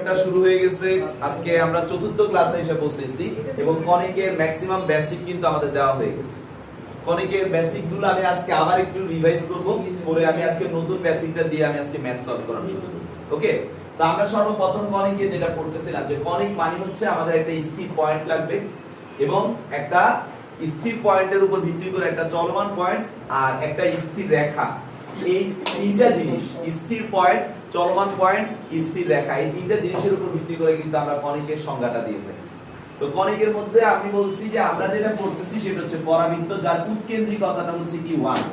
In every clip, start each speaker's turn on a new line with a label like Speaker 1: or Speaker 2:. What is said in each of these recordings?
Speaker 1: সেশনটা শুরু হয়ে গেছে। আজকে আমরা চতুর্থ ক্লাসে এসে বসেছি এবং কনিকের ম্যাক্সিমাম বেসিক কিন্তু আমাদের দেওয়া হয়ে গেছে। কনিকের বেসিকগুলো আমি আজকে আবার একটু রিভাইজ করব, পরে আমি আজকে নতুন বেসিকটা দিয়ে আমি আজকে ম্যাথ সলভ করানো শুরু করব। ওকে, তো আমরা সর্বপ্রথম কনিকে যেটা পড়তেছিলাম যে কনিক মানে হচ্ছে আমাদের একটা স্থির পয়েন্ট লাগবে এবং একটা স্থির পয়েন্টের উপর ভিত্তি করে একটা চলমান পয়েন্ট আর একটা স্থির রেখা। এই তিনটা জিনিস, স্থির পয়েন্ট, চলমান পয়েন্ট, স্থির রেখা, এই তিনটা জিনিসের উপর ভিত্তি করে কিন্তু আমরা কনিকের সংজ্ঞাটা দিয়ে থাকি। তো কনিকের মধ্যে আমি বলছি যে আমরা যেটা পড়তেছি সেটা হচ্ছে পরাবৃত্ত যার উৎকেন্দ্রিকতাটা হচ্ছে কি 1।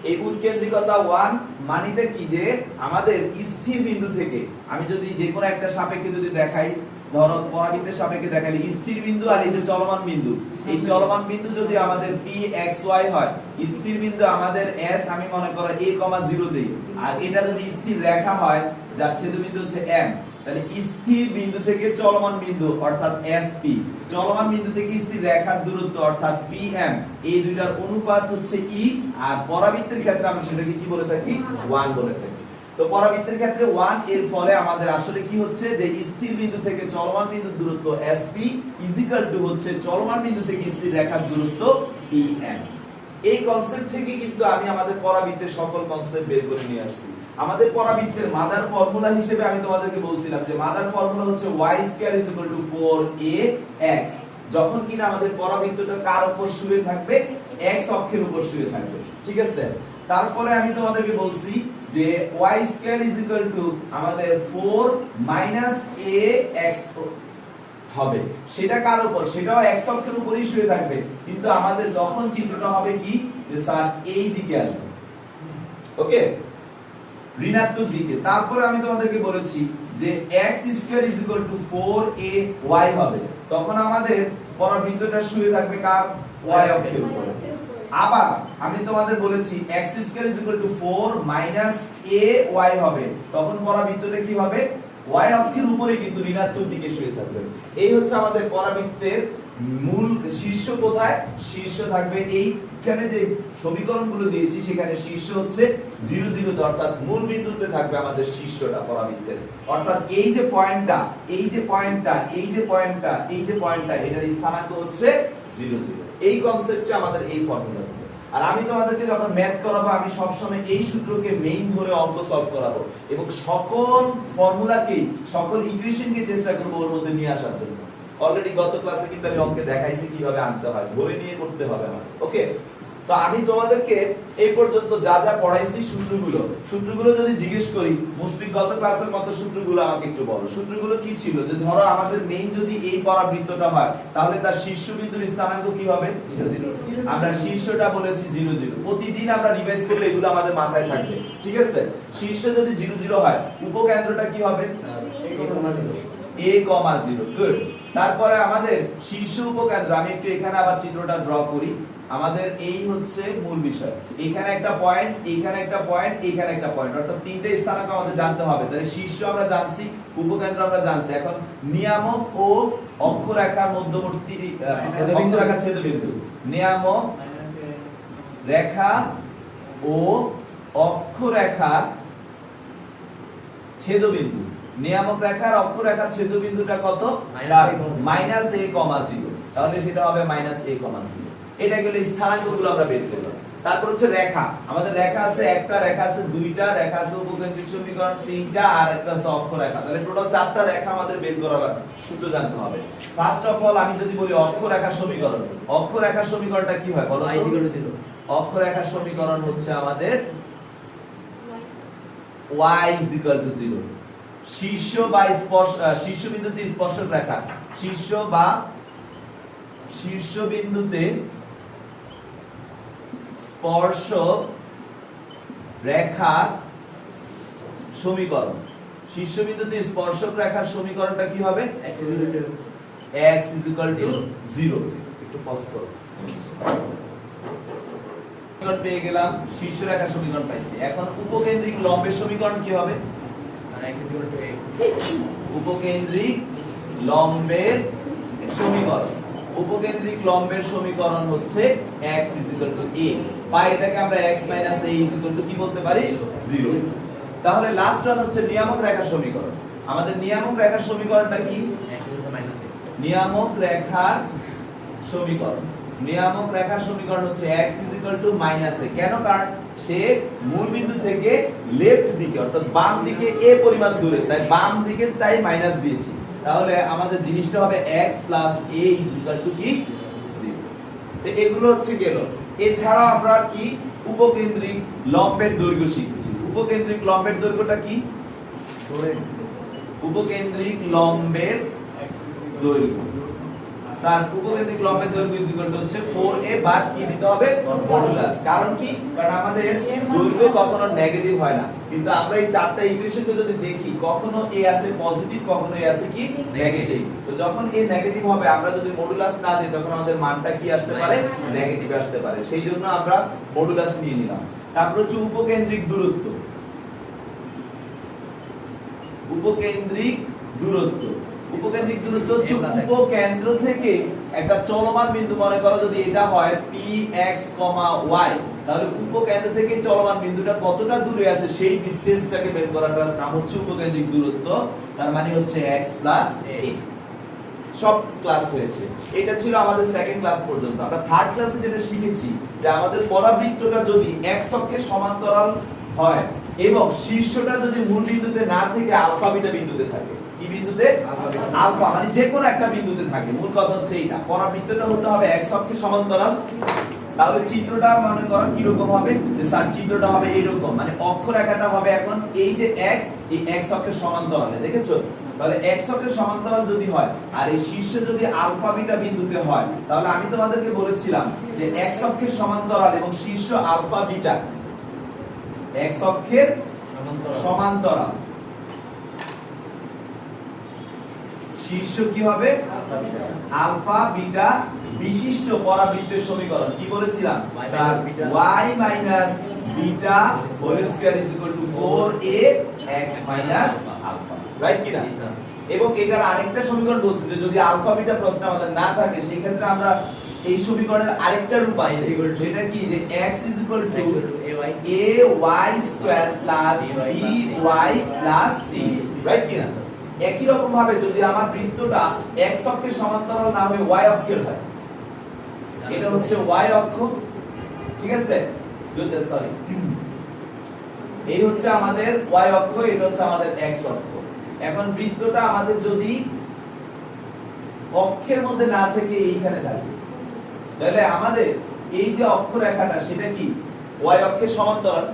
Speaker 1: এই উৎকেন্দ্রিকতা 1 মানেটা কি যে আমাদের স্থির বিন্দু থেকে আমি যদি যে কোনো একটা সাপেক্ষে যদি দেখাই, ধরো পরাবৃত্তের সাপেক্ষে দেখাইলে স্থির বিন্দু আর এই যে চলমান বিন্দু, এই চলমান বিন্দু যদি আমাদের p x y হয়, স্থির বিন্দু আমাদের s আমি মনে করো a, 0 দেই, আর এটা যদি স্থির রেখা হয় যার ছেদবিন্দু হচ্ছে m, তাহলে স্থির বিন্দু থেকে চলমান বিন্দু অর্থাৎ sp, চলমান বিন্দু থেকে স্থির রেখার দূরত্ব অর্থাৎ pm, এই দুইটার অনুপাত হচ্ছে e, আর পরাবৃত্তের ক্ষেত্রে আমরা সেটাকে কি বলে থাকি? 1 বলে থাকি। তো পরাবৃত্তের ক্ষেত্রে 1 এর ফলে আমাদের আসলে কি হচ্ছে যে স্থির বিন্দু থেকে চলমান বিন্দুর দূরত্ব sp হচ্ছে চলমান বিন্দু থেকে স্থির রেখার দূরত্ব pm। এই কনসেপ্ট থেকে কিন্তু আমি আমাদের পরাবৃত্তের সকল কনসেপ্ট বের করে নিয়ে আসছি। আমাদের পরাবৃত্তের মাদার ফর্মুলা হিসেবে আমি তোমাদেরকে বলছিলাম যে মাদার ফর্মুলা হচ্ছে y² 4ax, যখন কিনা আমাদের পরাবৃত্তটা কার উপর শুয়ে থাকবে? x অক্ষের উপর শুয়ে থাকবে, ঠিক আছে। তারপরে আমি তোমাদেরকে বলছি যে y² আমাদের 4 ax হবে, সেটা কার উপর? সেটাও x অক্ষের উপরই শুয়ে থাকবে, কিন্তু আমাদের যখন চিত্রটা হবে কি যে স্যার এই দিকে আসবে, ওকে, ঋণাত্মক দিকে। তারপরে আমি তোমাদেরকে বলেছি যে x² 4ay হবে, তখন আমাদের পরাবৃত্তটা শুয়ে থাকবে কার? y অক্ষের উপর। আবার আমি তোমাদের বলেছি x² 4 ay হবে, তখন পরাবৃত্তটা কি হবে? y অক্ষের উপরেই কিন্তু ঋণাত্মক দিকে শুয়ে থাকবে। এই হচ্ছে আমাদের পরাবৃত্তের মূল শীর্ষ। কোথায় শীর্ষ থাকবে? এইখানে যে সমীকরণগুলো দিয়েছি সেখানে শীর্ষ হচ্ছে 0 0, অর্থাৎ মূল বিন্দুতে থাকবে আমাদের শীর্ষটা পরাবৃত্তের, অর্থাৎ এই যে পয়েন্টটা, এই যে পয়েন্টটা, এই যে পয়েন্টটা, এই যে পয়েন্টটা, এটার স্থানাঙ্ক হচ্ছে 0 0। এই কনসেপ্টে আমাদের এই ফর্মুলা। আর আমি তোমাদেরকে যখন ম্যাথ করাবো আমি সবসময় এই সূত্রকে মেইন ধরে অঙ্ক সলভ করাবো এবং সকল ফর্মুলাকে, সকল ইকুয়েশনকে চেষ্টা করবো ওর মধ্যে নিয়ে আসার জন্য। অলরেডি গত ক্লাসে কিন্তু আমি অঙ্কে দেখাইছি কিভাবে আনতে হয়, ধরে নিয়ে করতে হবে আমার, ওকে। তো আমি তোমাদেরকে এই পর্যন্ত যা যা পড়াইছি সূত্রগুলো যদি জিজ্ঞেস করি, মুশফিক গত ক্লাসের মতো সূত্রগুলো আমাকে একটু বলো। সূত্রগুলো কি ছিল? যে ধরো আমাদের মেইন যদি এই পরাবৃত্তটা হয় তাহলে তার শীর্ষবিন্দুর স্থানাঙ্ক কি হবে? 0 0। আমরা শীর্ষটা বলেছি 0 0। প্রতিদিন আমরা রিভাইজ করলে এগুলো আমাদের মাথায় থাকবে, ঠিক আছে। শীর্ষ যদি 0 0 হয়, উপকেন্দ্রটা কি হবে? a, 0, good. তারপরে আমাদের শীর্ষ উপকেন্দ্র, আমি একটু এখানে আবার চিত্রটা ড্র করি। আমাদের এই হচ্ছে মূল বিষয়, এখানে একটা পয়েন্ট, এখানে একটা পয়েন্ট, এখানে একটা পয়েন্ট, অর্থাৎ তিনটে স্থানাঙ্ক আমাদের জানতে হবে। তাহলে শীর্ষ আমরা জানছি, উপকেন্দ্র আমরা জানছি। এখন নিয়ামক ও অক্ষরেখার মধ্যবর্তী অক্ষরেখা ছেদবিন্দু, নিয়ামক রেখা ও অক্ষরেখার ছেদবিন্দু, নিয়ামক রেখার অক্ষরেখার ছেদবিন্দুটা কত? -a, 0। তাহলে সেটা হবে -a, 0। এটা গেলে স্থানাঙ্কগুলো আমরা বের করব। তারপর হচ্ছে রেখা, আমাদের রেখা আছে একটা, রেখা আছে দুইটা, রেখা আছে উপকেন্দ্রিক সমীকরণ 3টা, আর একটা আছে অক্ষরেখা। তাহলে টোটাল 4টা রেখা আমাদের বের করা লাগবে, সূত্র জানতে হবে। ফার্স্ট অফ অল আমি যদি বলি অক্ষরেখার সমীকরণ, অক্ষরেখার সমীকরণটা কি হয় বলো তো? অক্ষরেখার সমীকরণ হচ্ছে আমাদের y 0। শীর্ষ বা শীর্ষবিন্দুতে স্পর্শক রেখা, শীর্ষবিন্দুতে স্পর্শক রেখার সমীকরণ, শীর্ষবিন্দুতে স্পর্শক রেখার সমীকরণটা কি হবে? x 0। একটু পজ করো, পেয়ে গেলাম, শীর্ষ রেখার সমীকরণ পাইছি। এখন উপকেন্দ্রিক লম্বের সমীকরণ কি হবে? উপকেন্দ্রিক লম্বের সমীকরণ, উপকেন্দ্রিক লম্বের সমীকরণ হচ্ছে x a, বা এটাকে আমরা x a কি বলতে পারি? 0। তাহলে লাস্ট ওয়ান হচ্ছে নিয়ামক রেখার সমীকরণ। আমাদের নিয়ামক রেখার সমীকরণটা কি? নিয়ামক রেখার সমীকরণ, নিয়ামক রেখার সমীকরণ হচ্ছে x a। কেন? কারণ সে মূল বিন্দু থেকে লেফট দিকে অর্থাৎ বাম দিকে a পরিমাণ দূরে, তাই বাম দিকে তাই মাইনাস দিয়েছি। তাহলে আমাদের জিনিসটা হবে x a কি 0। তো এগুলো হচ্ছে গেল। এছাড়াও আমরা কি উপকেন্দ্রিক লম্বের দৈর্ঘ্য শিখেছি। উপকেন্দ্রিক লম্বের দৈর্ঘ্যটা কি? উপকেন্দ্রিক লম্বের দৈর্ঘ্য স্যার উপকেন্দ্রিক লম্বের দৈর্ঘ্য ইকুয়াল টু হচ্ছে 4a বাট কি দিতে হবে? মডুলাস। কারণ কি? কারণ আমাদের দৈর্ঘ্য কখনো নেগেটিভ হয় না, কিন্তু আমরা এই চারটা ইকুয়েশনকে যদি দেখি কখনো a আছে পজিটিভ, কখনো a আছে কি নেগেটিভ। তো যখন a নেগেটিভ হবে আমরা যদি মডুলাস না দিই তখন আমাদের মানটা কি আসতে পারে? নেগেটিভ আসতে পারে। সেই জন্য আমরা মডুলাস নিয়ে নিলাম। তারপর হচ্ছে উপকেন্দ্রিক দূরত্ব। উপকেন্দ্রিক দূরত্ব, উপকেন্দ্রিক দূরত্ব হচ্ছে উপকেন্দ্র থেকে একটা চলমান বিন্দু, মনে করো যদি এটা হয় px, y, তাহলে উপকেন্দ্র থেকে চলমান বিন্দুটা কতটা দূরে আছে সেই ডিসটেন্সটাকে বের করাটার নাম হচ্ছে উপকেন্দ্রিক দূরত্ব। তার মানে হচ্ছে x a। সব ক্লাস হয়েছে। এটা ছিল আমাদের সেকেন্ড ক্লাস পর্যন্ত। আমরা থার্ড ক্লাসে যেটা শিখেছি যে আমাদের পরাবৃত্তটা যদি x অক্ষের সমান্তরাল হয় এবং শীর্ষটা যদি মূল বিন্দুতে না থেকে আলফা বিটা বিন্দুতে থাকে। কি বিন্দুতে? আলফা, মানে যে কোনো একটা বিন্দুতে থাকে। মূল কথা হচ্ছে এইটা, পরাবৃত্তটা হতে হবে x অক্ষের সমান্তরাল। তাহলে চিত্রটা মনে করো কি রকম হবে? যে স্যার চিত্রটা হবে এইরকম, মানে অক্ষরেখাটা হবে এখন এই যে x, এই x অক্ষের সমান্তরালে, দেখেছো? তাহলে x অক্ষের সমান্তরাল যদি হয় আর এই শীর্ষ যদি আলফা বিটা বিন্দুতে হয়, তাহলে আমি তোমাদেরকে বলেছিলাম যে x অক্ষের সমান্তরাল এবং শীর্ষ আলফা বিটা, x অক্ষের সমান্তরাল, শীর্ষ কি হবে? আলফা বিটা বিশিষ্ট পরাবৃত্তের সমীকরণ। কি বলেছিলাম sir? y beta whole square is equal to 4ax alpha, right কি না? এবং এটার আরেকটা সমীকরণ বলছি যে যদি আলফা বিটা প্রশ্ন আমাদের না থাকে সেই ক্ষেত্রে আমরা এই সমীকরণের আরেকটা রূপ আছে, যেটা কি? যে x is equal two ay square plus by plus c, right কি না? একই রকম ভাবে যদি আমার বৃত্তটা x অক্ষের সমান্তরাল না হয়ে y অক্ষের হয়, এটা হচ্ছে y অক্ষ, ঠিক আছে? যদি সরি এই হচ্ছে আমাদের y অক্ষ, এটা হচ্ছে আমাদের x অক্ষ। এখন বৃত্তটা আমাদের যদি অক্ষের মধ্যে না থেকে এইখানে থাকে, তাহলে আমাদের এই যে অক্ষরেখাটা সেটা কি y অক্ষের সমান্তরাল।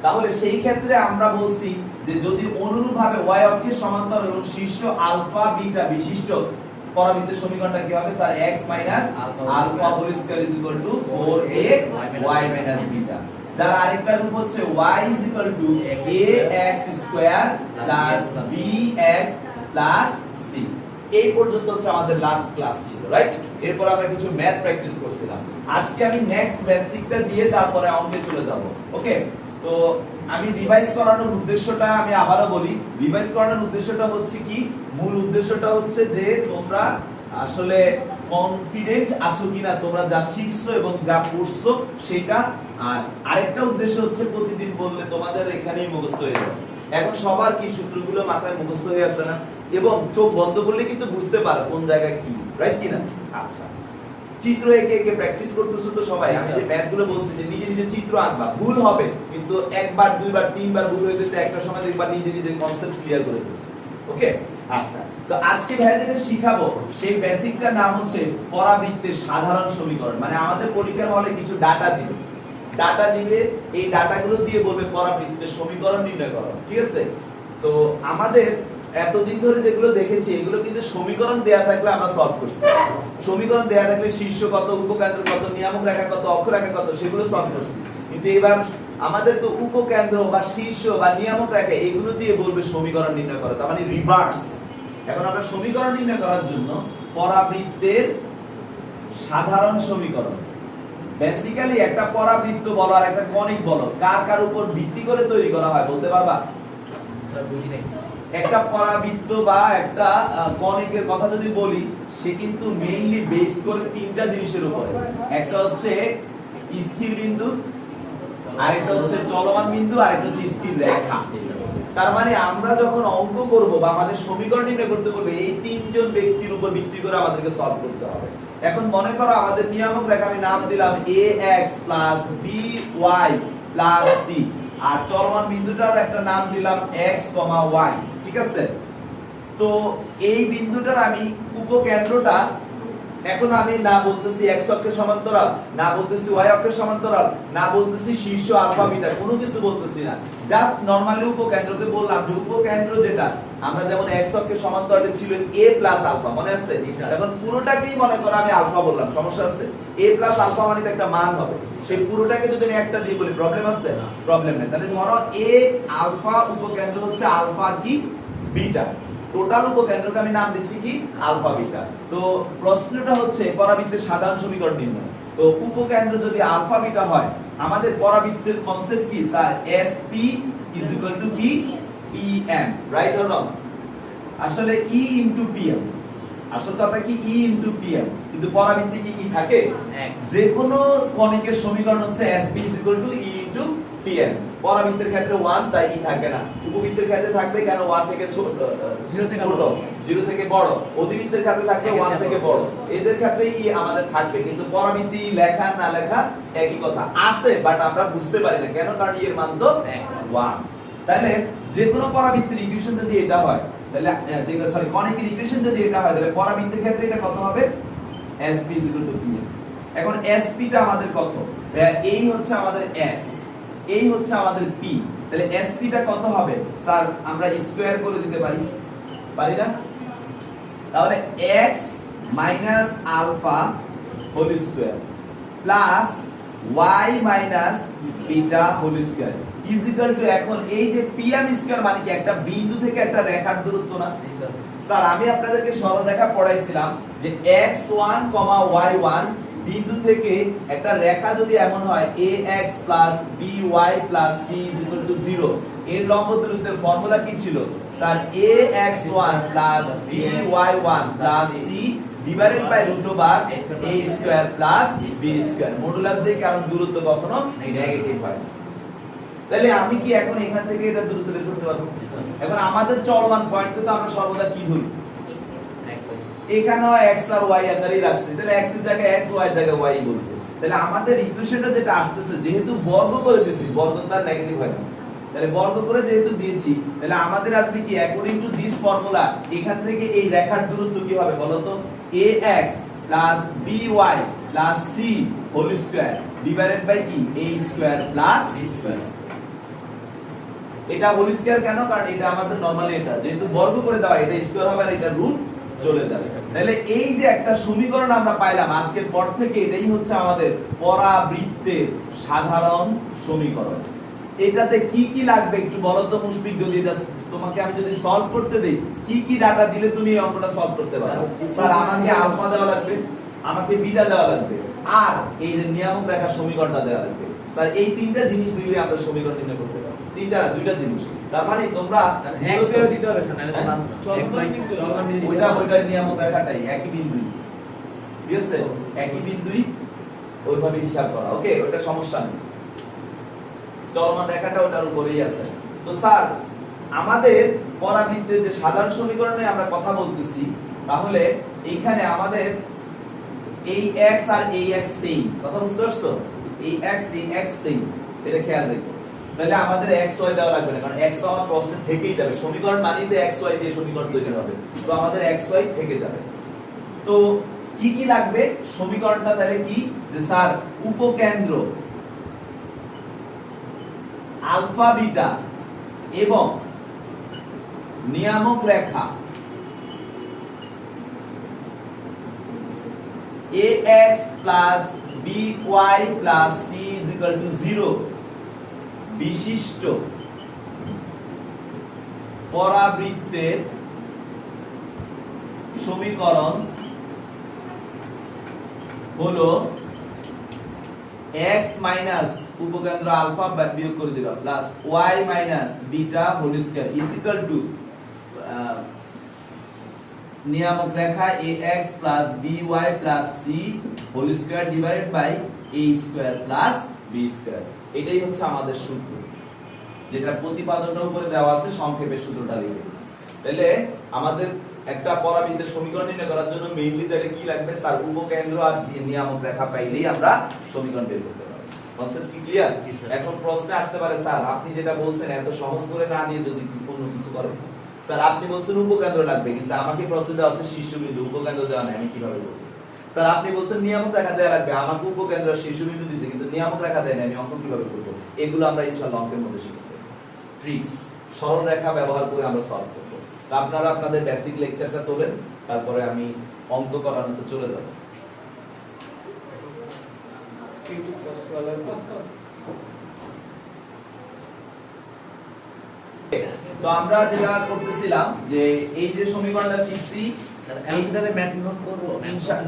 Speaker 1: তাহলে সেই ক্ষেত্রে আমরা বলছি যে যদি অনুরূপভাবে y অক্ষের সমান্তরাল এবং শীর্ষ আলফা বিটা বিশিষ্ট পরাবৃত্তের সমীকরণটা কি হবে sir? x alpha whole square is equal to 4ay beta, যার আরেকটা রূপ হচ্ছে y is equal to ax square plus bx plus c। এই পর্যন্ত হচ্ছে আমাদের লাস্ট ক্লাস ছিল, রাইট? এরপর আমরা কিছু ম্যাথ প্র্যাকটিস করছিলাম। আজকে আমি নেক্সট বেসিকটা দিয়ে তারপরে অঙ্কে চলে যাব। ওকে, তো আমি রিভাইজ করানোর উদ্দেশ্যটা আমি আবারো বলি। রিভাইজ করানোর উদ্দেশ্যটা হচ্ছে কি? মূল উদ্দেশ্যটা হচ্ছে যে তোমরা আসলে কনফিডেন্ট আছো কিনা তোমরা যা শিখছো এবং যা পড়ছো সেটা। আর আরেকটা উদ্দেশ্য হচ্ছে প্রতিদিন বললে তোমাদের এখানেই মুখস্থ হয়ে যাবে। এখন সবার কি সূত্রগুলো মাথায় মুখস্থ হয়ে আছে না? এবং চোখ বন্ধ করলে কিন্তু বুঝতে পারো কোন জায়গায় কি, রাইট কি না? আচ্ছা, চিত্র এঁকে এঁকে প্র্যাকটিস করতেছো তো সবাই। আমি যে ম্যাথগুলো বলছি যে নিজে নিজে চিত্র আঁকবা, ভুল হবে কিন্তু একবার দুইবার তিনবার ভুল হয়ে যেতে একটা সময় দেখবা নিজে নিজে কনসেপ্ট ক্লিয়ার করে ফেলছো। ওকে, আচ্ছা, তো আজকে ভাইয়া যেটা শিখাবো সেই বেসিকটার নাম হচ্ছে পরাবৃত্তের সাধারণ সমীকরণ। মানে আমাদের পরীক্ষার হলে কিছু ডাটা দিবে, এই ডাটাগুলো দিয়ে বলবে পরাবৃত্তের সমীকরণ নির্ণয় করো, ঠিক আছে? তো আমাদের এতদিন ধরে যেগুলো দেখেছি এগুলো কিন্তু সমীকরণ দেয়া থাকলে আমরা সলভ করছি। সমীকরণ দেয়া থাকলে শীর্ষ কত, উপকেন্দ্র কত, নিয়ামক রেখা কত, অক্ষরেখা কত সেগুলো সলভ করছি। কিন্তু এবার আমাদের তো উপকেন্দ্র বা শীর্ষ বা নিয়ামক রেখা এগুলো দিয়ে বলবে সমীকরণ নির্ণয় করো, তার মানে রিভার্স। এখন আমরা সমীকরণ নির্ণয় করার জন্য পরাবৃত্তের সাধারণ সমীকরণ, বেসিক্যালি একটা পরাবৃত্ত বলো আর একটা কনিক বলো কার কার উপর ভিত্তি করে তৈরি করা হয় বলতে পারবা? একটা পরাবৃত্ত বা একটা কনিকের কথা যদি বলি সে কিন্তু মেইনলি বেস করে তিনটা জিনিসের উপরে। একটা হচ্ছে স্থির বিন্দু, আরেকটা হচ্ছে চলমান বিন্দু, আরেকটা হচ্ছে স্থির রেখা। তার মানে আমরা যখন অঙ্ক করব বা আমাদের সমীকরণ নির্ণয় করতে বলবে এই তিনজন ব্যক্তির উপর ভিত্তি করে আমাদেরকে সলভ করতে হবে। এখন মনে করো আমাদের নিয়ামক রেখা আমি নাম দিলাম ax by c আর চলমান বিন্দুটার একটা নাম দিলাম x, y, ঠিক আছে? তো এই বিন্দুটার আমি উপকেন্দ্রটা এখন আমি না বলতেছি x অক্ষের সমান্তরাল, না বলতেছি y অক্ষের সমান্তরাল, না বলতেছি শীর্ষ আলফা বিটা, কোনো কিছু বলতেছি না, জাস্ট নরমালি উপকেন্দ্রকে বললাম যে উপকেন্দ্র যেটা আমরা যেমন x অক্ষের সমান্তরালে ছিল a প্লাস আলফা, মনে আছে? এখন পুরোটাকেই মনে করো আমি আলফা বললাম, সমস্যা আছে? a প্লাস আলফা মানে তো একটা মান হবে, সেই পুরোটাকে যদি আমি একটা দিয়ে বলি প্রবলেম আছে? প্রবলেম নেই। তাহলে ধরো a আলফা উপকেন্দ্র হচ্ছে আলফা কি বিটা, টোটাল উপকেন্দ্রকে আমি নাম দিচ্ছি কি আলফা বিটা। তো প্রশ্নটা হচ্ছে পরাবৃত্তের সাধারণ সমীকরণ নির্ণয়। তো উপকেন্দ্র যদি আলফা বিটা হয় আমাদের পরাবৃত্তের কনসেপ্ট কি স্যার? SP কি PM, রাইট অর রং? আসলে E ইনটু PM, আসল কথা কি E ইনটু PM, কিন্তু পরাবৃত্তে কি E থাকে? যে কোনো কণিকের সমীকরণ হচ্ছে SP E ইনটু PM। পরাবৃত্তের ক্ষেত্রে 1 তাই E থাকে না, উপবৃত্তের ক্ষেত্রে থাকবে কেন 1 থেকে ছোট, 0 থেকে বড়, অধিবৃত্তের ক্ষেত্রে থাকবে 1 থেকে বড়, এদের ক্ষেত্রে E আমাদের থাকবে, কিন্তু পরাবৃত্তি লেখা না লেখা একই কথা আছে, বাট আমরা বুঝতে পারি না কেন, কারণ E এর মান তো 1। তাহলে যে কোনো পরাবৃত্তির ইকুয়েশন যদি এটা হয় তাহলে কণিকের ইকুয়েশন যদি এটা হয় তাহলে পরাবৃত্তির ক্ষেত্রে এটা কত হবে? SP PM। এখন SP টা আমাদের কত? এই হচ্ছে আমাদের S, এই হচ্ছে আমাদের P, তাহলে SP টা কত হবে স্যার? আমরা স্কয়ার করে দিতে পারি, পারি না? তাহলে x minus alpha whole square plus y minus beta whole square is equal to, এখন এই যে PM স্কয়ার মানে কি একটা বিন্দু থেকে একটা রেখার দূরত্ব না স্যার? আমি আপনাদেরকে সরলরেখা পড়াইছিলাম যে x1, y1 বিন্দু থেকে একটা রেখা যদি এমন হয় ax by c 0, এর লম্ব দূরত্বের ফর্মুলা কি ছিল sir? ax1 by1 c divided by √a square b square, modulus দিয়ে, কারণ দূরত্ব কখনো নেগেটিভ হয়। তাহলে আমি কি এখন এখান থেকে এটা দূরত্ব বের করতে পারবো? এখন আমাদের চলমান পয়েন্টকে তো আমরা সর্বদা কি ধরি? এখানেও x আর y আকারেই রাখছি, তাহলে x এর জায়গায় x, y এর জায়গায় y বলবো। তাহলে আমাদের ইকুয়েশনটা যেটা আসতেছে, যেহেতু বর্গ করে দিয়েছি, বর্গ তার নেগেটিভ হয় না, তাহলে বর্গ করে যেহেতু দিয়েছি, তাহলে আমাদের আসবে কি অ্যাকর্ডিং টু দিস ফর্মুলা এখান থেকে এই রেখার দূরত্ব কি হবে বলো তো? ax by c whole square divided by কি a স্কয়ার b স্কয়ার। এটা হোল স্কয়ার কেন? কারণ এটা আমাদের নরমালি এটা যেহেতু বর্গ করে দেওয়া, এটা স্কয়ার হবে আর এটা রুট চলে যাবে। তাহলে এই যে একটা সমীকরণ আমরা পাইলাম, আজকের পর থেকে এটাই হচ্ছে আমাদের পরাবৃত্তের সাধারণ সমীকরণ। এটাতে কি কি লাগবে একটু বলো তো মুশফিক, যদি এটা তোমাকে আমি যদি সলভ করতে দেই কি কি ডাটা দিলে তুমি এই অঙ্কটা সলভ করতে পারো? স্যার আমাকে আলফা দেওয়া লাগবে, আমাকে বিটা দেওয়া লাগবে, আর এই যে নিয়ামক রেখার সমীকরণটা দেওয়া লাগবে। স্যার এই তিনটা জিনিস দিলে আমরা সমীকরণ নির্ণয় করতে পারবো, তিনটা না দুইটা জিনিস। তার মানে তোমরা
Speaker 2: দিতে হবে
Speaker 1: ওইটা নিয়ামক রেখাটাই একই বিন্দুই, ঠিক আছে? একই বিন্দুই ওইভাবে হিসাব করা, ওকে? ওটা সমস্যা নেই, চলমান রেখাটা ওটার উপরেই আছে। তো স্যার আমাদের পরাবৃত্তের যে সাধারণ সমীকরণে আমরা কথা বলতেছি, তাহলে এইখানে আমাদের এই x আর এই x সেম, কথা বুঝতে পারছো? এই x সেম, এটা খেয়াল রেখো। তাহলে আমাদের x y দেওয়া লাগবে না, কারণ x তো আমার প্রশ্নে থেকেই যাবে, সমীকরণ মানেই তো x y দিয়ে সমীকরণ তৈরি হবে, সো আমাদের x y থেকে যাবে। তো কি কি লাগবে সমীকরণটা? তাহলে কি যে স্যার উপকেন্দ্র আলফা বিটা এবং নিয়ামক রেখা ax by c 0 বিশিষ্ট পরাবৃত্তের সমীকরণ হলো x মাইনাস উপকেন্দ্র আলফা বিয়োগ করে দিবা plus y minus beta whole square is equal to নিয়ামক রেখা ax by c whole square divided by a square b square. এটাই হচ্ছে আমাদের সূত্র। যেটা প্রতিপাদনটা উপরে দেওয়া আছে সংক্ষেপে সূত্রটা লিখে দিই। তাহলে আমাদের একটা পরাবৃত্তের সমীকরণ নির্ণয় করার জন্য মেইনলি তাহলে কি লাগবে স্যার উপকেন্দ্র আর নিয়ামক রেখা পাইলেই আমরা সমীকরণ বের করতে পারবো। কনসেপ্ট কি ক্লিয়ার? এখন প্রশ্ন আসতে পারে স্যার আপনি যেটা বলছেন এত সহজ করে না দিয়ে যদি অন্য কিছু করেন। স্যার আপনি বলছেন উপকেন্দ্র লাগবে কিন্তু আমাকে প্রশ্ন দেওয়া আছে শীর্ষবিন্দু, উপকেন্দ্র দেওয়া নাই, আমি কিভাবে করব? স্যার আপনি বলছেন নিয়ামক রেখা দেওয়া লাগবে, আমাকে উপকেন্দ্র আর শীর্ষবিন্দু দিয়েছে কিন্তু নিয়ামক রেখা দেয় না, আমি অঙ্ক কিভাবে করব? এগুলো আমরা ইনশাআল্লাহ অঙ্কের মধ্যে শিখব। ট্রিক্স সরল রেখা ব্যবহার করে আমরা সলভ করব। তো আপনারা আপনাদের বেসিক লেকচারটা তোলেন, তারপরে আমি অঙ্ক করানোতে চলে যাব। তো আমরা যেটা করতেছিলাম যে এই যে সমীকরণটা শিখছি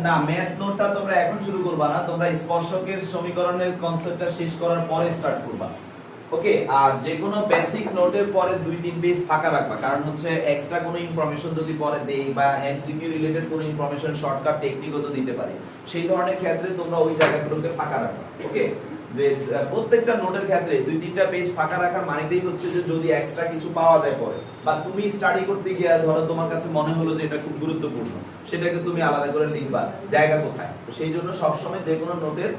Speaker 1: না, ম্যাথ নোটটা তোমরা এখন শুরু করবা না, তোমরা স্পর্শকের সমীকরণের কনসেপ্টটা শেষ করার পরে স্টার্ট করবা। ওকে, আর যে কোনো বেসিক নোটের পরে 2-3 পেজ ফাঁকা রাখবা, কারণ হচ্ছে এক্সট্রা কোনো ইনফরমেশন যদি পরে দেই বা এমসিকিউ রিলেটেড কোনো ইনফরমেশন শর্টকাট টেকনিকও তো দিতে পারি, সেই ধরনের ক্ষেত্রে তোমরা ওই জায়গাগুলোকে ফাঁকা রাখবা। ওকে, যে প্রত্যেকটা নোটের ক্ষেত্রে 2-3টা পেজ ফাঁকা রাখার মানেটাই হচ্ছে যে যদি এক্সট্রা কিছু পাওয়া যায় পরে বা তুমি স্টাডি করতে গিয়ে ধরো তোমার কাছে মনে হলো যে এটা খুব গুরুত্বপূর্ণ, সেটাকে তুমি আলাদা করে লিখবা জায়গা কোথায়। তো সেই জন্য সবসময় যে কোনো নোটের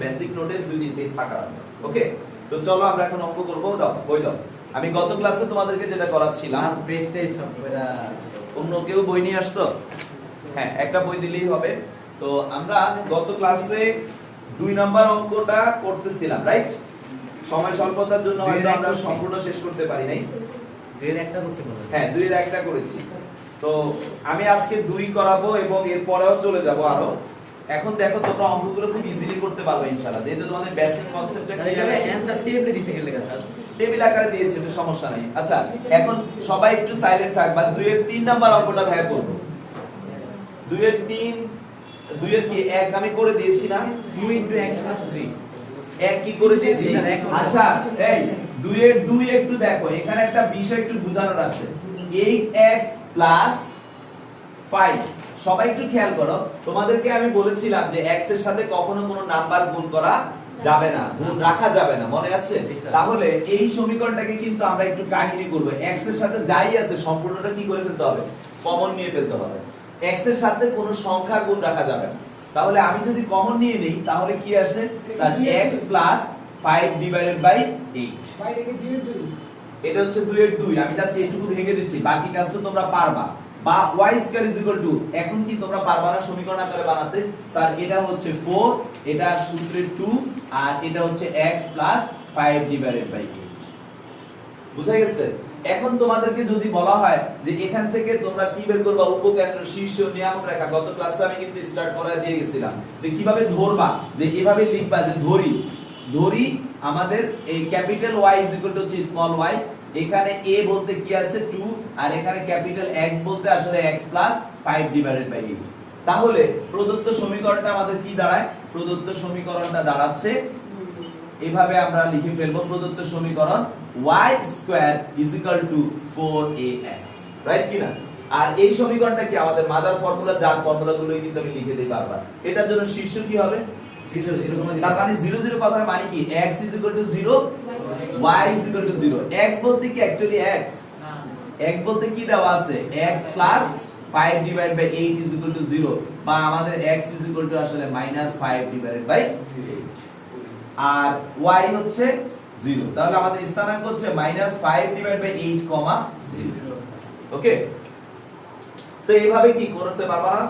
Speaker 1: বেসিক নোটের 2-3 পেজ ফাঁকা রাখবা। ওকে, তো চলো আমরা এখন অঙ্ক করব। দাও বই দাও। আমি গত ক্লাসে তোমাদেরকে যেটা করাচ্ছিলাম, অন্য কেউ বই নিয়ে আসছো? হ্যাঁ, একটা বই দিলেই হবে। তো আমরা গত ক্লাসে 2 নাম্বার অঙ্কটা করতেছিলাম, রাইট? সময় স্বল্পতার জন্য হয়তো আমরা সম্পূর্ণ শেষ করতে পারি নাই।
Speaker 2: 2 এর একটা করতে বলেন।
Speaker 1: হ্যাঁ, 2 এর একটা করেছি। তো আমি আজকে 2 করাবো এবং এর পরেও চলে যাব আরো। এখন দেখো তোমরা অঙ্কগুলো খুব ইজিলি করতে পারবে ইনশাআল্লাহ, যেহেতু তোমাদের বেসিক কনসেপ্টটা ক্লিয়ার আছে।
Speaker 2: অ্যানসার টেবিলে দিতে গেলে স্যার
Speaker 1: টেবিল আকারে দিয়েছে, এটা সমস্যা নাই। আচ্ছা, এখন সবাই একটু সাইলেন্ট থাকবা। 2 এর 3 নাম্বার অঙ্কটা ভাই করব। 2 এর 3, 2 এর কি এক আমি করে দিয়েছি না?
Speaker 2: 2 * x + 3
Speaker 1: এক কি করে দিয়েছি? আচ্ছা, এই 2 এর 2 একটু দেখো, এখানে একটা বিষয় একটু বোঝানোর আছে। 8x + 5, সবাই একটু খেয়াল করো। তোমাদেরকে আমি বলেছিলাম যে x এর সাথে কখনো কোনো নাম্বার গুণ করা যাবে না, গুণ রাখা যাবে না, মনে আছে? তাহলে এই সমীকরণটাকে কিন্তু আমরা একটু কাহিনী করব। x এর সাথে যাই আছে সম্পূর্ণটা কি করে ফেলতে হবে? কমন নিয়ে ফেলতে হবে। x এর সাথে কোনো সংখ্যা গুণ রাখা যাবে না। তাহলে আমি যদি কমন নিয়ে নেই তাহলে কি আসে? Sir x + 5/8। এটা হচ্ছে 2 এর 2। আমি জাস্ট এইটুকু ভেঙে দিচ্ছি, বাকি কাজ তো তোমরা পারবা। বা y2 এখন কি তোমরা পারবা না সমীকরণ আকারে বানাতে? স্যার এটা হচ্ছে 4, এটা সূত্রের 2 আর এটা হচ্ছে x + 5/8। বুঝা গেছে? এখন তোমাদেরকে যদি বলা হয় যে এখান থেকে তোমরা কি বের করবা? উপকেন্দ্র, শীর্ষ, নিয়ামক রেখা। গত ক্লাসে আমি কিন্তু স্টার্ট করে দিয়ে গেছিলাম যে কিভাবে ধরবা, যে এভাবে লিখবা যে ধরি আমাদের এই ক্যাপিটাল Y হচ্ছে স্মল y, এখানে a বলতে কি আছে 2 আর এখানে ক্যাপিটাল X বলতে আসলে x + 5/8। তাহলে প্রদত্ত সমীকরণটা আমাদের কি দাঁড়ায়? প্রদত্ত সমীকরণটা দাঁড়াচ্ছে এভাবে, আমরা লিখে ফেলবো প্রদত্ত সমীকরণ y² = 4ax, রাইট কি না? আর এই সমীকরণটা কি আমাদের মাদার ফর্মুলা, যার ফর্মুলাগুলোই কিন্তু আমি লিখে দেই বারবার। এটার জন্য শীর্ষ কি হবে?
Speaker 2: 0 0,
Speaker 1: তার মানে 0 0 কথার মানে কি? x = 0, y = 0। x বলতে কি অ্যাকচুয়ালি x? x বলতে কি দেওয়া আছে? x + 5/8 = 0, বা আমাদের x আসলে -5/8 আর y হচ্ছে 0। তাহলে আমাদের স্থানাঙ্ক হচ্ছে -5/8, 0। ওকে, তো এইভাবে কি করতে পারবা না?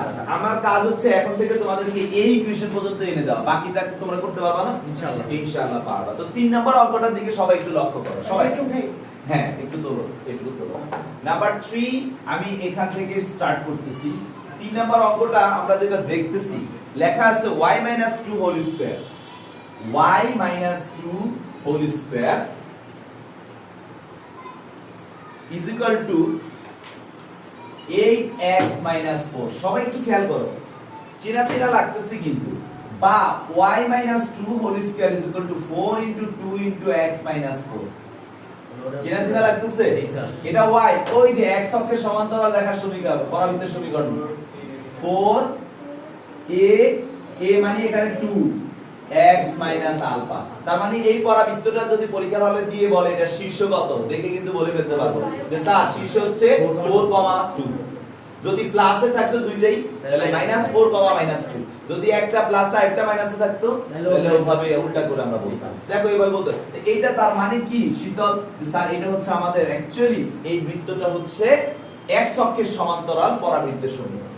Speaker 1: আচ্ছা, আমার কাজ হচ্ছে এখন থেকে তোমাদেরকে এই ইকুয়েশন পর্যন্ত এনে দাও, বাকিটা তোমরা করতে পারবা না?
Speaker 2: ইনশাআল্লাহ
Speaker 1: ইনশাআল্লাহ পারবা। তো 3 নাম্বার অঙ্কটার দিকে সবাই একটু লক্ষ্য করো। সবাই একটু, হ্যাঁ একটু তোলো, একটু তোলো। নাম্বার 3 আমি এখান থেকে স্টার্ট করতেছি। 3 নাম্বার অঙ্কটা আমরা যেটা দেখতেছি, লেখা আছে y - 2 whole square, y - 2 whole square = 8x - 4। সবাই একটু খেয়াল করো, চেনা লাগতেছে কিন্তু। বা y - 2 হোল স্কয়ার = 4 * 2 * x - 4। চেনা লাগতেছে? এটা y, ওই যে x অক্ষের সমান্তরাল রেখার সমীকরণ, পরাবৃত্তের সমীকরণ। 4 a মানে এখানে 2, x মাইনাস আলফা। তার মানে এই পরাবৃত্তটা যদি পরীক্ষার হলে দিয়ে বলে এটা শীর্ষ কত দেখে কিন্তু বলে ফেলতে পারবো যে স্যার শীর্ষ হচ্ছে 4,2। যদি প্লাসে থাকতো দুইটাই তাহলে -4, -2। যদি একটা প্লাস আর একটা মাইনাসে থাকতো তাহলে ওইভাবে উল্টা করে আমরা বলতাম। দেখো এইভাবে বলতো এইটা তার মানে কি শীতল যে স্যার এটা হচ্ছে আমাদের অ্যাকচুয়ালি এই বৃত্তটা হচ্ছে x অক্ষের সমান্তরাল পরাবৃত্তের সমীকরণ।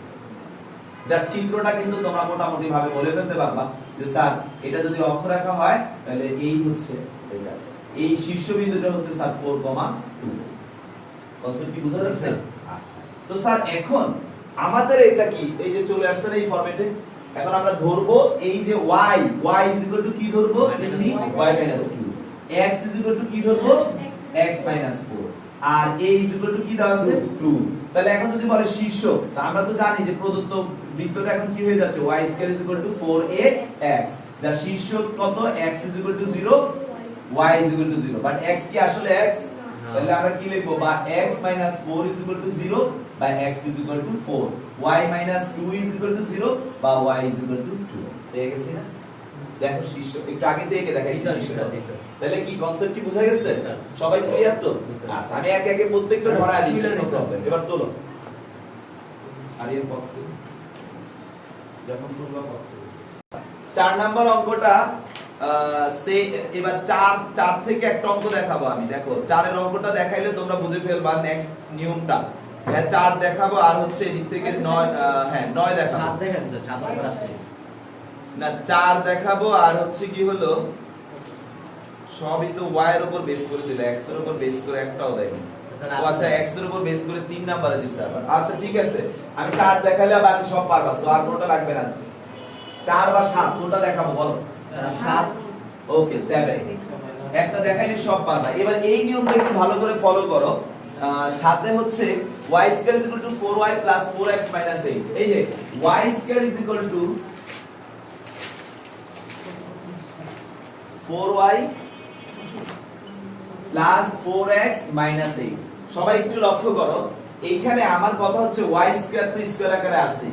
Speaker 1: যার চিত্রটা কিন্তু তোমরা মোটামুটি ভাবে বলে ফেলতে পারবা যে স্যার এটা যদি অক্ষরেখা হয় তাহলে এই হচ্ছে এটা এই শীর্ষবিন্দুটা হচ্ছে স্যার 4,2। কনসেপ্ট কি বুঝা যাচ্ছে? আচ্ছা তো স্যার এখন আমাদের এটা কি এই যে চলে আসছে না এই ফরম্যাটে এখন আমরা ধরবো এই যে y কি ধরবো y - 2 x কি ধরবো x - 4 আর a কি দেওয়া আছে 2। তাহলে এখন যদি বলে শীর্ষ তা আমরা তো জানি যে প্রদত্ত বৃত্তটা এখন কি হয়ে যাচ্ছে y² 4ax যার শীর্ষ কত x 0 y 0 বাট x কি আসলে x তাহলে আমরা কি লিখবো বা x - 4 0 বা x 4 y - 2 0 বা y 2 পেয়ে গেছি না? দেখো শীর্ষ একটু আগে থেকে দেখাই শীর্ষটা তাহলে কি কনসেপ্ট কি বুঝা গেছে সবাই ক্লিয়ার তো? আচ্ছা আমি একে একে প্রত্যেকটা ধরা দিচ্ছি নো প্রবলেম। এবার তোলো আর এর পজ করো যখন তোমরা পজ করো 4 নাম্বার অঙ্কটা সে এবার 4 থেকে একটা অঙ্ক দেখাবো আমি। দেখো 4 এর অঙ্কটা দেখাইলে তোমরা বুঝে ফেলবা নেক্সট নিয়মটা। হ্যাঁ 4 দেখাবো আর হচ্ছে এদিক থেকে 9 হ্যাঁ 9 দেখাবো।
Speaker 2: 7 দেখেন তো 7 অঙ্ক আছে
Speaker 1: না 4 দেখাবো আর হচ্ছে কি হলো সবই তো y এর উপর বেস করে দিলে x এর উপর বেস করে একটাও দেয়নি। ও আচ্ছা x এর উপর বেস করে 3 নম্বরে দিছে আবার। আচ্ছা ঠিক আছে আমি 4 দেখাইলে বাকি সব পারবা সো আর কোনটা লাগবে না। 4 বা 7 কোনটা দেখাবো বলো?
Speaker 2: 7
Speaker 1: ওকে 7 একটা দেখাইলে সব পারবা। এবার এই নিয়মটা একটু ভালো করে ফলো করো। সাথে হচ্ছে y² 4y 4x 8 এই যে y² 4y plus 4x minus 8 সবাই একটু লক্ষ্য করো এইখানে আমার কথা হচ্ছে y স্কয়ার তো স্কয়ার আকারে আছে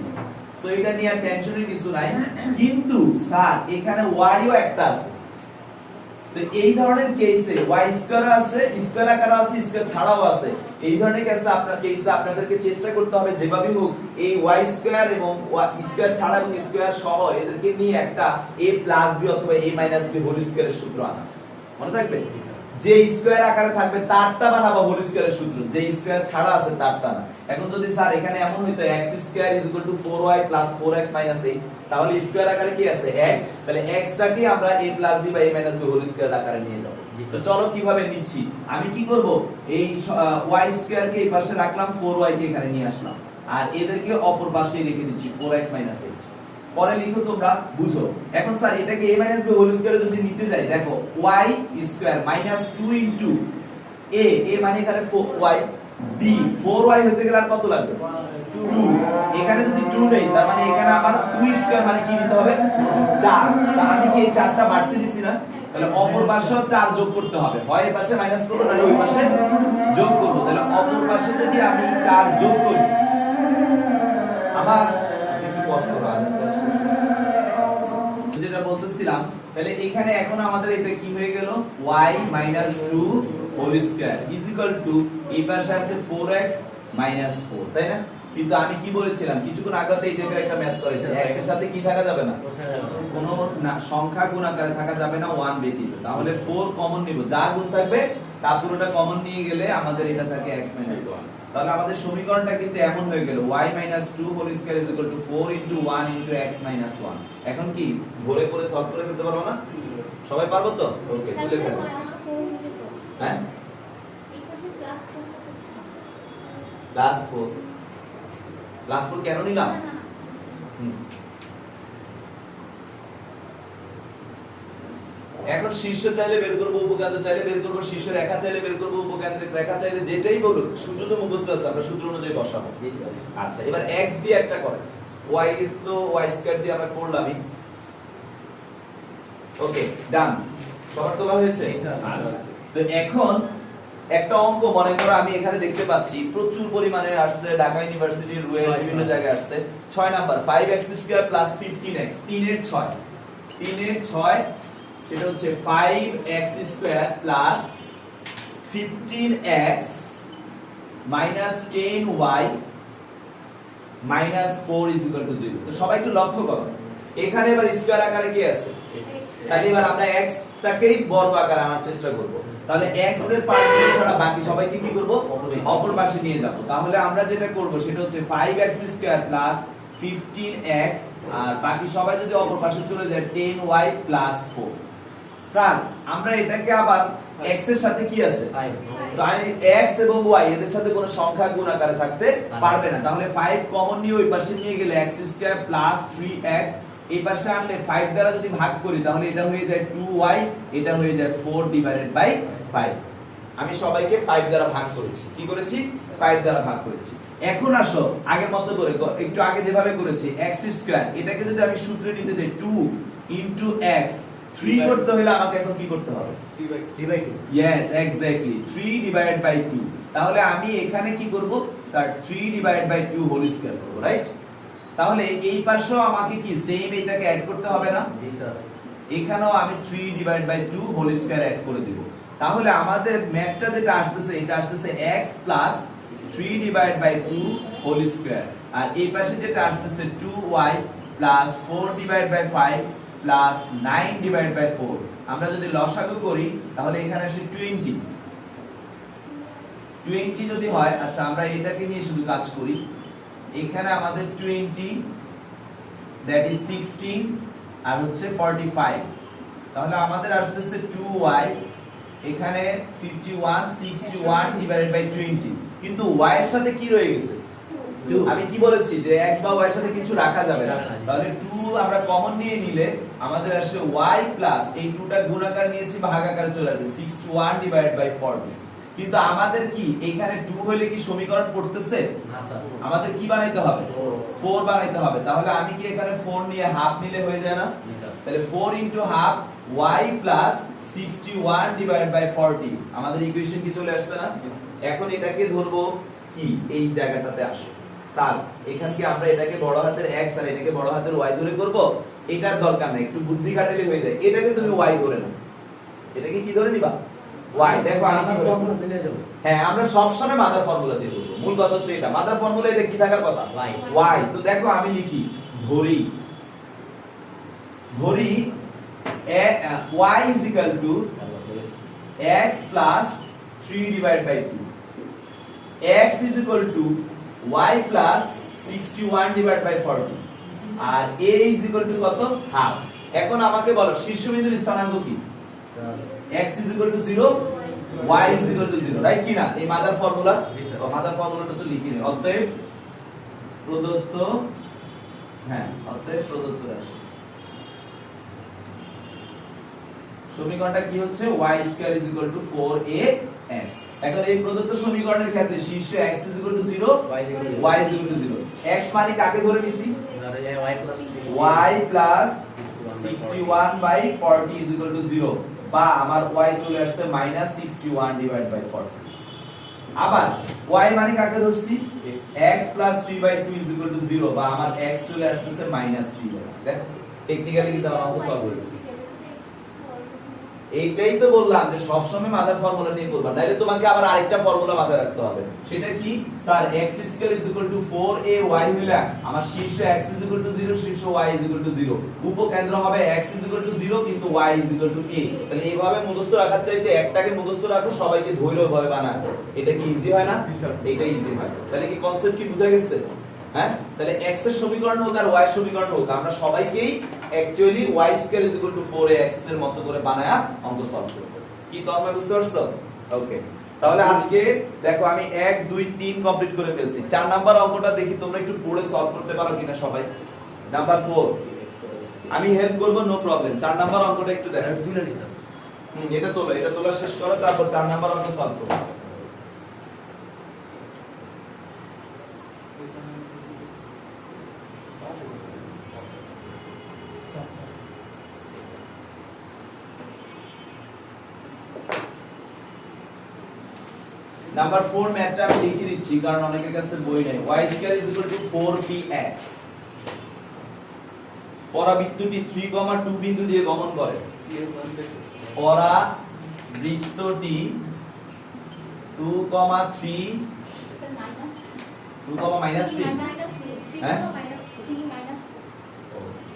Speaker 1: সো এটা নিয়ে টেনশনের কিছু নাই কিন্তু স্যার এখানে y ও একটা আছে তো এই ধরনের কেসে y স্কয়ার আছে স্কয়ার আকারে আছে স্কয়ার ছাড়াও আছে এই ধরনের কেসে আপনাদেরকে চেষ্টা করতে হবে যেভাবে হোক এই y স্কয়ার এবং স্কয়ার ছাড়া এবং স্কয়ার সহ এদেরকে নিয়ে একটা a + b অথবা a - b হোল স্কয়ারের সূত্র আনা মনে থাকবে যে স্কয়ার আকারে থাকবে তারটা বানাবো হোল স্কয়ারের সূত্র যে স্কয়ার ছাড়া আছে তারটা না এখন যদি স্যার এখানে এমন হইতো x² = 4y + 4x - 8 তাহলে স্কয়ার আকারে কি আছে x তাহলে x টাকে আমরা a + b বা a - b হোল স্কয়ার আকারে নিয়ে যাব তো চলো কিভাবে নিচ্ছি আমি কি করব এই y স্কয়ার কে এই পাশে রাখলাম 4y কে এখানে নিয়ে আসলাম আর এদেরকে অপর পাশে রেখে দিচ্ছি 4x - 8 পরে লিখো তোমরা বুঝো এখন স্যার এটাকে a - b হোল স্কয়ারে যদি নিতে যাই দেখো y স্কয়ার -2 a মানে এখানে 4y b 4y হতে গেলে আর কত লাগবে 2 এখানে যদি 2 নেই তার মানে এখানে আমার 2 স্কয়ার মানে কি নিতে হবে 4 তা আমি কি এই 4টা বাড়তে দিছি না তাহলে অপর পাশেও 4 যোগ করতে হবে হয় এই পাশে মাইনাস করব নাহলে ওই পাশে যোগ করব তাহলে অপর পাশে যদি আমি 4 যোগ করি আমার একটু কষ্ট হবে যেটা বলতেছিলাম তাহলে এখানে এখন আমাদের এটা কি হয়ে গেল y - 2 হোল স্কয়ার এই পাশে আছে 4x - 4 তাই না কিন্তু আমি কি বলেছিলাম কিছুক্ষণ আগেতে এইটাকে একটা ম্যাথ করেছি x এর সাথে কি থাকা যাবে না কোনো সংখ্যা গুণ আকারে থাকা যাবে না 1 ব্যতীত তাহলে 4 কমন নিব যা গুণ থাকবে তা পুরোটা কমন নিয়ে গেলে আমাদের এটা থাকে x - 1 তাহলে আমাদের সমীকরণটা কিন্তু এমন হয়ে গেল y - 2 হোল স্কয়ার = 4 * 1 * x - 1 এখন কি ধরে করে সলভ করে ফেলতে পারবো না সবাই পারবো তো ওকে তুলে ফেলো হ্যাঁ +4 কেন নিলাম এখন শীর্ষ চাইলে বের করব উপকেন্দ্র চাইলে বের করব শীর্ষ রেখা চাইলে বের করব উপকেন্দ্রের রেখা চাইলে যেটাই বলুক সূত্র তো মুখস্থ আছে আমরা সূত্র অনুযায়ী বসাবো আচ্ছা এবার x দিয়ে একটা করে y এর তো y² দিয়ে আমরা করলামই ওকে ডান সবার তোলা হয়েছে আচ্ছা তো এখন একটা অঙ্ক মনে করো আমি এখানে দেখতে পাচ্ছি প্রচুর পরিমাণে আসছে ঢাকা ইউনিভার্সিটির রুয়েল বিভিন্ন জায়গায় আসছে 6 নাম্বার 5x² + 15x 3 এর 6 3 এর 6 সেটা হচ্ছে 5x square plus 15x minus 10y minus 4 is equal two 0। তো সবাই একটু লক্ষ্য করো, এখানে এবার স্কয়ার আকারে কি আছে? তাহলে এবার আমরা x টাকেই বর্গ আকারে আনার চেষ্টা করব। তাহলে x এর পার্ট ছাড়া বাকি সবাইকে কি করব? অপর পাশে নিয়ে যাব। তাহলে আমরা যেটা করব সেটা হচ্ছে 5x স্কয়ার প্লাস 15x আর বাকি সবাই যদি অপর পাশে চলে যায় 10y প্লাস 4। স্যার আমরা এটাকে আবার x এর সাথে কি আছে? তো আমি x এবং y এদের সাথে কোনো সংখ্যা গুণ আকারে থাকতে পারবে না। তাহলে 5 কমন নিয়ে ওই পাশে নিয়ে গেলে x স্কয়ার প্লাস 3x, এই পাশে আনলে 5 দ্বারা যদি ভাগ করি তাহলে এটা হয়ে যায় 2y, এটা হয়ে যায় 4 ডিভাইডেড বাই 5। আমি সবাইকে 5 দ্বারা ভাগ করেছি। কি করেছি? 5 দ্বারা ভাগ করেছি। এখন আসো আগের মতো করে, একটু আগে যেভাবে করেছি x স্কয়ার, এটাকে যদি আমি সূত্রে নিতে যাই 2 ইনটু x, 3 করতে হলে আমাকে এখন কি করতে হবে?
Speaker 2: 3/2।
Speaker 1: Yes exactly 3 divided by 2। তাহলে আমি এখানে কি করব? Sir 3 divided by 2 whole square করব, রাইট? তাহলে এই পাশেও আমাকে কি সেম এটাকে অ্যাড করতে হবে না?
Speaker 2: জি স্যার।
Speaker 1: এখানেও আমি 3 divided by 2 whole square add করে দিব। তাহলে আমাদের ম্যাথটা যেটা আসতেছে এটা আসতেছে x plus 3 divided by 2 whole square, আর এই পাশে যেটা আসতেছে 2y plus 4 divided by 5 plus 9 divided by 4। আমরা যদি লসাগু করি তাহলে এখানে আসে 20 যদি হয়, আচ্ছা আমরা এটাকে নিয়ে শুধু কাজ করি। এখানে আমাদের 20 দ্যাট ইজ 16 আর হচ্ছে 45। তাহলে আমাদের আসতেছে 2y, এখানে 51 61 ডিভাইডেড বাই 20, কিন্তু y এর সাথে কি রয়ে গেছে? আমি কি বলেছি যে x বা y এর সাথে কিছু রাখা যাবে না। তাহলে 2 আমরা কমন নিয়ে নিলে আমাদের আসে y প্লাস এই 2টা গুণ আকার নিয়েছি ভাগ আকারে চলে আসবে 61 ডিভাইডেড বাই 40। কিন্তু আমাদের কি এখানে 2 হলে কি সমীকরণ পড়তেছে
Speaker 2: না স্যার।
Speaker 1: আমাদের কি বানাইতে হবে? 4 বানাইতে হবে। তাহলে আমি কি এখানে 4 নিয়ে হাফ নিলে হয়ে যায় না?
Speaker 2: জি স্যার।
Speaker 1: তাহলে 4 into half y plus 61 divided by 40। আমাদের ইকুয়েশন কি চলে আসছে না? এখন এটাকে ধরবো কি এই জায়গাটাতে আসো। স্যার এখান কি আমরা এটাকে বড় হাতের x আর এটাকে বড় হাতের y ধরে করব? এটার দরকার নাই, একটু বুদ্ধি খাটালে হয়ে যায়। এটাকে তুমি y ধরে নাও। এটাকে কি ধরে নিবা? y। দেখো আমি কি
Speaker 2: ফর্মুলা দিলে যাব।
Speaker 1: হ্যাঁ, আমরা সব সময় মাদার ফর্মুলা দিয়ে করব। মূল কথা হচ্ছে এটা, মাদার ফর্মুলা এটা কি থাকার কথা? y। তো দেখো আমি লিখি ধরি y is equal to x plus 3 divided by 2, x is equal to y plus 61 divided by 40, আর a is equal to কত? হাফ। এখন আমাকে বলো শীর্ষবিন্দুর স্থানাঙ্ক কি?
Speaker 2: Sir
Speaker 1: x is equal to 0, y is equal to 0, right কি না? এই মাদার ফর্মুলা,
Speaker 2: জি স্যার।
Speaker 1: তো মাদার ফর্মুলাটা তো লিখি নি। অতএব প্রদত্ত, হ্যাঁ অতএব প্রদত্ত রাশি সমীকরণটা কি হচ্ছে? y square is equal to 4ax। এখন এই প্রদত্ত সমীকরণের ক্ষেত্রে শীর্ষে x is equal to 0, y is equal to 0। x মানে কাকে ধরে নিছি? y plus 61 by 40 is equal to 0, বা আমার y চলে আসছে minus 61 divided by 40। আবার y মানে কাকে ধরছি? x plus 3 by 2 is equal to 0, বা আমার x চলে আসছে minus 3 by। দেখো টেকনিক্যালি কিন্তু আমরা অঙ্ক সলভ করেছি। এইটাই তো বললাম যে সব সময় মাদার ফর্মুলা নিয়ে করবা, নাইলে তোমাকে আবার আরেকটা ফর্মুলা মাথায় রাখতে হবে। সেটা কি? Sir x square is equal to 4ay হইলে আমার শীর্ষ x is equal to 0, শীর্ষ y is equal to 0, উপকেন্দ্র হবে x is equal to 0 কিন্তু y is equal to a। তাহলে এইভাবে মুখস্থ রাখার চাইতে একটাকে মুখস্থ রাখো, সবাইকে ধৈর্যভাবে বানাও। এটা কি ইজি হয় না? এটা ইজি হয়। তাহলে কি কনসেপ্ট কি বুঝা গেছে? হ্যাঁ, তাহলে x এর সমীকরণ হোক আর y এর সমীকরণ হোক, আমরা সবাইকেই actually y square is equal to 4ax এর মত করে বানায়া অঙ্ক সলভ করব। কি তোমরা বুঝতে পারছো? ওকে, তাহলে আজকে দেখো আমি 1 2 3 কমপ্লিট করে ফেলছি। 4 নাম্বার অঙ্কটা দেখি তোমরা একটু পড়ে সলভ করতে পারো কিনা সবাই। নাম্বার 4 আমি হেল্প করব, নো প্রবলেম। 4 নাম্বার অঙ্কটা একটু দেখো। এটা তোলা শেষ করো, তারপর 4 নাম্বার অঙ্ক সলভ করো। নাম্বার 4 ম্যাথটা আমি লিখে দিচ্ছি কারণ অনেকের কাছে বই নেই। y square is equal two 4px। পরাবৃত্তটি 3,2 বিন্দু দিয়ে গমন করে। পরাবৃত্তটি 2,3 হ্যাঁ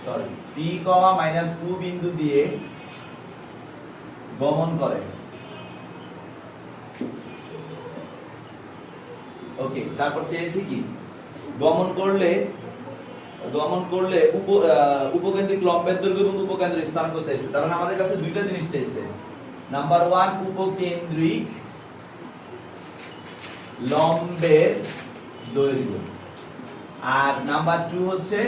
Speaker 1: সরি 3,-2 বিন্দু দিয়ে গমন করে। ওকে, তারপর চেয়েছি কি গমন করলে উপকেন্দ্রিক লম্বের দৈর্ঘ্য এবং উপকেন্দ্রের স্থানাঙ্ক চাইছে। তার মানে আমাদের কাছে দুইটা জিনিস চাইছে। নাম্বার 1 উপকেন্দ্রিক লম্বের দৈর্ঘ্য, আর নাম্বার 2 হচ্ছে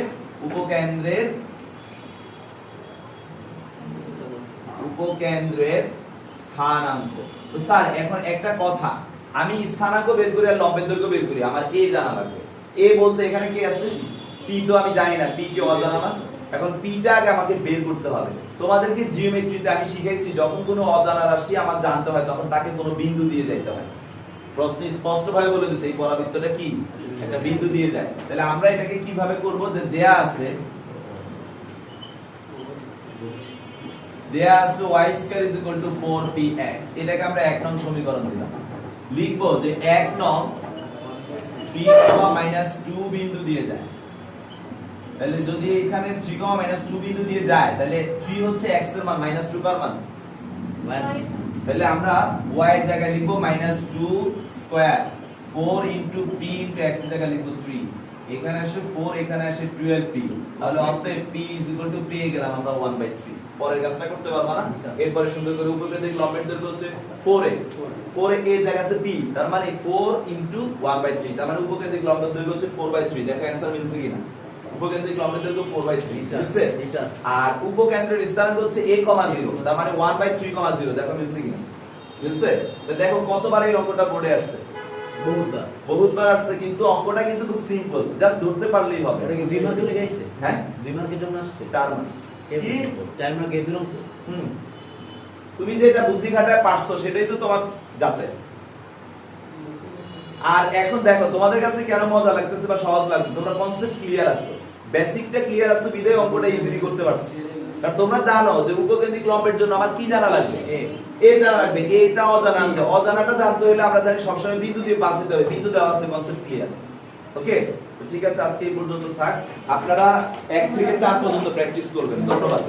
Speaker 1: উপকেন্দ্রের স্থানাঙ্ক। তো স্যার এখন একটা কথা, আমি স্থানাঙ্ক বের করি আর লম্বের দৈর্ঘ্য বের করি, আমার এ জানা লাগবে। এ বলতে এখানে কি আছে? পি তো আমি জানি না, পি কি অজানা না? এখন পিটা আগে আমাকে বের করতে হবে। তোমাদেরকে জিওমেট্রিতে আমি শিখাইছি যখন কোনো অজানা রাশি আমার জানতে হয় তখন তাকে কোনো বিন্দু দিয়ে যাইতে হয়। প্রশ্ন স্পষ্টভাবে বলে দিয়েছে এই পরাবৃত্তটা কি একটা বিন্দু দিয়ে যায়। তাহলে আমরা এটাকে কিভাবে করব? যে দেয়া আছে y square is equal two 4px, এটাকে আমরা 1 নং সমীকরণ দিলাম। লিখব যে 1 নং 3, -2 বিন্দু দিয়ে যায়। তাহলে যদি এখানে 3, -2 বিন্দু দিয়ে যায় তাহলে 3 হচ্ছে x এর মান, -2 কার মান? তাহলে আমরা y এর জায়গায় লিখব -2 square 4 into p into x এর জায়গায় লিখব 3, এখানে আসে 4, এখানে আসে 12p, তাহলে অতএব p পেয়ে গেলাম আমরা 1/3। পরের কাজটা করতে পারবো না? এরপরে সুন্দর করে উপকেন্দ্রিক লম্বের দৈর্ঘ্য হচ্ছে 4a, 4a এর জায়গাা আছে p, তার মানে 4 ইনটু 1/3, তার মানে উপকেন্দ্রিক লম্বের দৈর্ঘ্য হচ্ছে 4/3। দেখো অ্যানসার মিলছে কিনা? উপকেন্দ্রিক লম্বের দৈর্ঘ্য 4/3 মিলছে। আর উপকেন্দ্রের স্থানাঙ্ক হচ্ছে a, 0, তার মানে 1/3, 0। দেখো মিলছে কিনা? মিলছে। তো দেখো কতবার এই অঙ্কটা বোর্ডে আসছে? বহুতবার আসছে, কিন্তু অঙ্কটা কিন্তু খুব সিম্পল, জাস্ট ধরতে পারলেই হবে।
Speaker 2: এটা কি 2 মার্কের লেগে আইছে?
Speaker 1: হ্যাঁ
Speaker 2: 2 মার্কের জন্য আসছে?
Speaker 1: 4 মার্ক।
Speaker 2: কি 4 মার্ক এই দুটো?
Speaker 1: তুমি যেটা বুদ্ধি খাটায় পারছো সেটাই তো তোমার যাচাই। আর এখন দেখো তোমাদের কাছে কেন মজা লাগতেছে বা সহজ লাগছে, তোমরা কনসেপ্ট ক্লিয়ার আছো, বেসিকটা ক্লিয়ার আছে, বিদায় অঙ্কটা ইজিলি করতে পারছো। কারণ তোমরা জানো যে উপকেন্দ্রিক লম্বের জন্য আমার কি জানা লাগবে? এ জানা লাগবে। এটা অজানা আছে, অজানাটা জানতে হলে আমরা জানি সবসময় বিন্দু দিয়ে পাস দিতে হবে, বিন্দু দেওয়া আছে, কনসেপ্ট ক্লিয়ার। ওকে, তো ঠিক আছে, আজকে এই পর্যন্ত থাক। আপনারা 1 থেকে 4 পর্যন্ত প্র্যাকটিস করবেন। ধন্যবাদ।